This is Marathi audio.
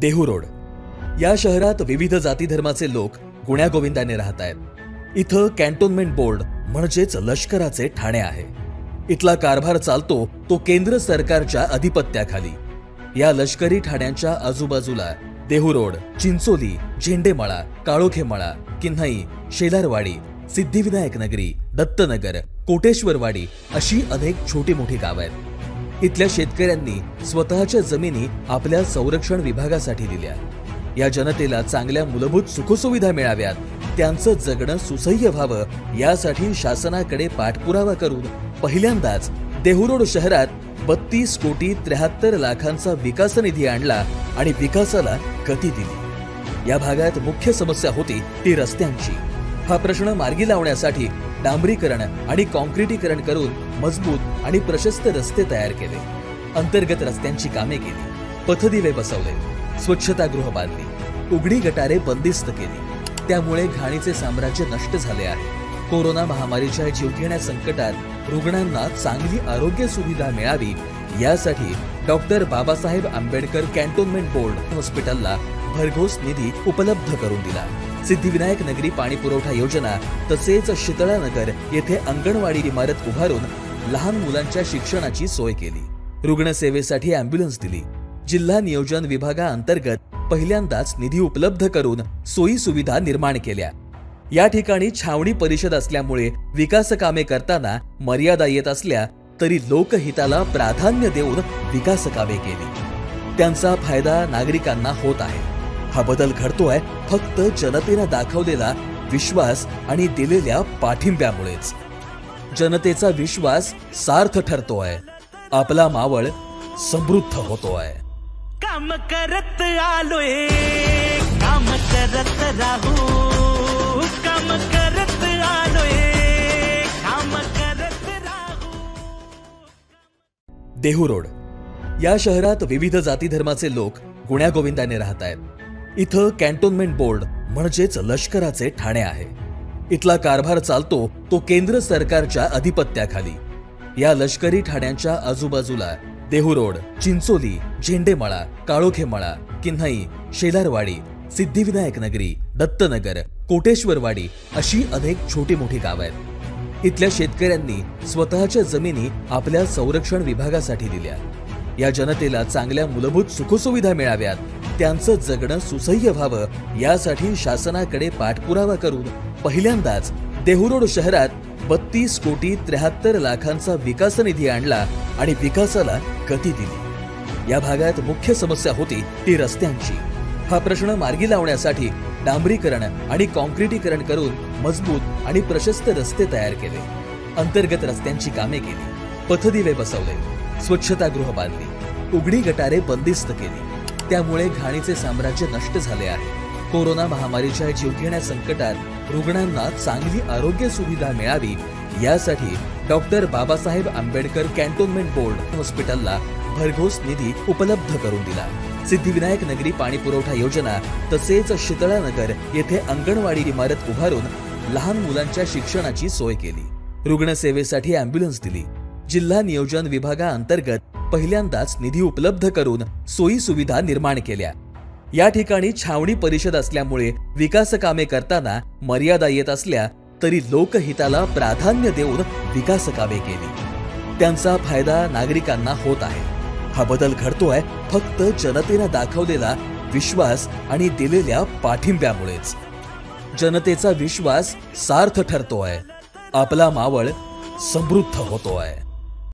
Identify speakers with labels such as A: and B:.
A: देहू रोड या शहरात विविध जाती धर्माचे लोक गुण्यागोविंदाने राहत आहेत। इथं कॅन्टोन्मेंट बोर्ड म्हणजेच लष्कराचे ठाणे आहे। इथला कारभार चालतो तो केंद्र सरकारच्या अधिपत्याखाली। या लष्करी ठाण्यांच्या आजूबाजूला देहू रोड, चिंचोली, झेंडेमळा, काळोखेमळा, किन्हई, शेलारवाडी, सिद्धिविनायक नगरी, दत्तनगर, कोटेश्वरवाडी अशी अनेक छोटी मोठी गावं आहेत। इथल्या शेतकऱ्यांनी स्वतःच्या जमिनी आपल्या संरक्षण विभागासाठी दिल्या। या जनतेला चांगल्या मूलभूत सुखसुविधा मिळाव्यात, त्यांचं जगणं सुसह्य व्हावं यासाठी शासनाकडे पाठपुरावा करून पहिल्यांदाच देहू रोड शहरात 32,73,00,000चा विकास निधी आणला आणि विकासाला गती दिली। या भागात मुख्य समस्या होती ती रस्त्यांची। हा प्रश्न मार्गी लावण्यासाठी डांबरीकरण आणि काँक्रिटीकरण करून मजबूत आणि प्रशस्त रस्ते तयार केले। अंतर्गत रस्त्यांची कामे केली, पथदिवे बसवले, स्वच्छतागृह बांधली, उघडी गटारे बंदिस्त केली। त्यामुळे घाणीचे साम्राज्य नष्ट झाले आहे। कोरोना महामारीच्या जीवघेण्या संकटात रुग्णांना चांगली आरोग्य सुविधा मिळावी यासाठी doctor Babasaheb Ambedkar cantonment board हॉस्पिटलला भरघोस निधी उपलब्ध करून दिला। सिद्धिविनायक नगरी पाणी पुरवठा योजना तसेच शीतळानगर येथे अंगणवाडी इमारत उभारून लहान मुलांच्या शिक्षणाची सोय केली। रुग्णसेवेसाठी अँब्युलन्स दिली। जिल्हा नियोजन विभागाअंतर्गत पहिल्यांदाच निधी उपलब्ध करून सोयी सुविधा निर्माण केल्या। या ठिकाणी छावणी परिषद असल्यामुळे विकास कामे करताना मर्यादा येत असल्या तरी लोकहिताला प्राधान्य देऊन विकास कामे केली। त्यांचा फायदा नागरिकांना होत आहे। हा बदल घडतोय फक्त जनतेने दाखवलेला विश्वास आणि दिलेल्या पाठिंब्यामुळेच। जनतेचा विश्वास सार्थ ठरतोय, आपला मावळ समृद्ध होतोय।
B: काम करत आलोय, काम करत राहू, काम करत आलोय, काम करत राहू।
A: देहू रोड या शहरात विविध जाती धर्माचे लोक गुण्यागोविंदाने राहत आहेत। इथं कॅन्टोन्मेंट बोर्ड म्हणजेच लष्कराचे ठाणे आहे। इथला कारभार चालतो तो केंद्र सरकारच्या अधिपत्याखाली। या लष्करी ठाण्यांच्या आजूबाजूला देहू रोड, चिंचोली, झेंडेमळा, काळोखेमळा, किन्हई, शेलारवाडी, सिद्धिविनायक नगरी, दत्तनगर, कोटेश्वरवाडी अशी अनेक छोटी मोठी गावं आहेत। इथल्या शेतकऱ्यांनी स्वतःच्या जमिनी आपल्या संरक्षण विभागासाठी दिल्या। या जनतेला चांगल्या मूलभूत सुखसुविधा मिळाव्यात, त्यांचं जगणं सुसह्य व्हावं यासाठी शासनाकडे पाठपुरावा करून पहिल्यांदाच देहू रोड शहरात 32,73,00,000चा विकास निधी आणला आणि विकासाला गती दिली। या भागात मुख्य समस्या होती ती रस्त्यांची। हा प्रश्न मार्गी लावण्यासाठी डांबरीकरण आणि काँक्रिटीकरण करून मजबूत आणि प्रशस्त रस्ते तयार केले। अंतर्गत रस्त्यांची कामे केली, पथदिवे बसवले, स्वच्छतागृह बांधली, उघडी गटारे बंदिस्त केली। त्यामुळे घाणीचे साम्राज्य नष्ट झाले आहे। कोरोना महामारीच्या जीवघेण्या संकटात रुग्णांना चांगली आरोग्य सुविधा मिळावी यासाठी doctor Babasaheb Ambedkar cantonment board हॉस्पिटलला भरघोस निधी उपलब्ध करून दिला। सिद्धिविनायक नगरी पाणी पुरवठा योजना तसेच शीतळानगर येथे अंगणवाडी इमारत उभारून लहान मुलांच्या शिक्षणाची सोय केली। रुग्णसेवेसाठी अँब्युलन्स दिली। जिल्हा नियोजन विभागाअंतर्गत पहिल्यांदाच निधी उपलब्ध करून सोयी सुविधा निर्माण केल्या। या ठिकाणी छावणी परिषद असल्यामुळे विकास कामे करताना मर्यादा येत असल्या तरी लोकहिताला प्राधान्य देऊन विकास कामे केली। त्यांचा फायदा नागरिकांना होत आहे। हा बदल घडतोय फक्त जनतेने दाखवलेला विश्वास आणि दिलेल्या पाठिंब्यामुळेच। जनतेचा विश्वास सार्थ ठरतोय, आपला मावळ समृद्ध होतोय।